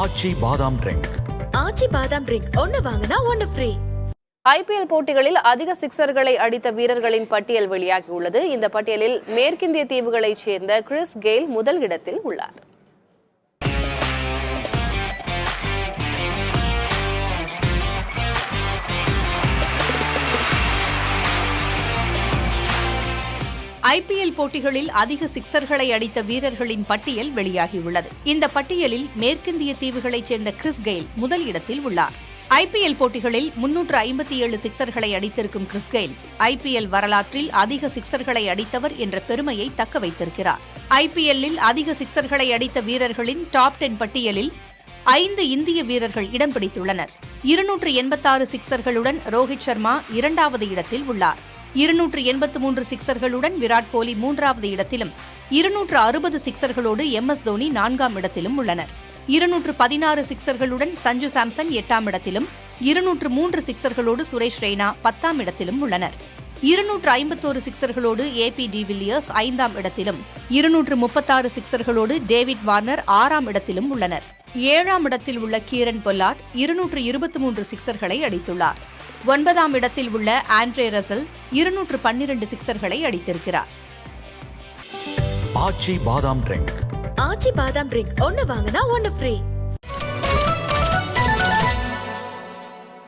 ஆச்சி பாதாம் ட்ரிங்க். ஆச்சி பாதாம் ட்ரிங்க் ஒன்னு வாங்கினா ஒன்னு ஃப்ரீ. IPL போட்டிகளில் அதிக சிக்சர்களை அடித்த வீரர்களின் பட்டியல் வெளியாகியுள்ளது. இந்த பட்டியலில் மேற்கிந்திய தீவுகளைச் சேர்ந்த கிறிஸ் கெயில் முதல் இடத்தில் உள்ளார். IPL போட்டிகளில் அதிக சிக்சர்களை அடித்த வீரர்களின் பட்டியல் வெளியாகியுள்ளது. இந்த பட்டியலில் மேற்கிந்திய தீவுகளைச் சேர்ந்த கிறிஸ் கெயில் முதல் இடத்தில் உள்ளார். IPL போட்டிகளில் 357 சிக்சர்களை அடித்திருக்கும் கிறிஸ் கெயில் IPL வரலாற்றில் அதிக சிக்சர்களை அடித்தவர் என்ற பெருமையை தக்க வைத்திருக்கிறார். IPL-இல் அதிக சிக்சர்களை அடித்த வீரர்களின் டாப் 10 பட்டியலில் 5 இந்திய வீரர்கள் இடம் பிடித்துள்ளனர். 286 சிக்சர்களுடன் ரோஹித் சர்மா 2வது இடத்தில் உள்ளார். 283 சிக்சர்களுடன் விராட் கோலி 3வது இடத்திலும் 260 சிக்சர்களோடு MS தோனி 4ஆம் இடத்திலும் உள்ளனர். 216 சிக்சர்களுடன் சஞ்சு சாம்சன் 8ஆம் இடத்திலும் 203 சிக்சர்களோடு சுரேஷ் ரெய்னா 10ஆம் இடத்திலும் உள்ளனர். 251 சிக்சர்களோடு AP டிவில்லியர்ஸ் 5ஆம் இடத்திலும் 236 சிக்சர்களோடு டேவிட் வார்னர் 6ஆம் இடத்திலும் உள்ளனர். 7ஆம் இடத்தில் உள்ள கீரன் பொல்லார்ட் 223 சிக்சர்களை அடித்துள்ளார். 9ஆம் இடத்தில் உள்ள ஆண்ட்ரே ரசல் 212 சிக்சர்களை அடித்திருக்கிறார். ஆச்சி பாதாம் ட்ரிங்க். ஆச்சி பாதாம் ட்ரிங்க் ஒன்னு வாங்கினா ஒன்னு ஃப்ரீ.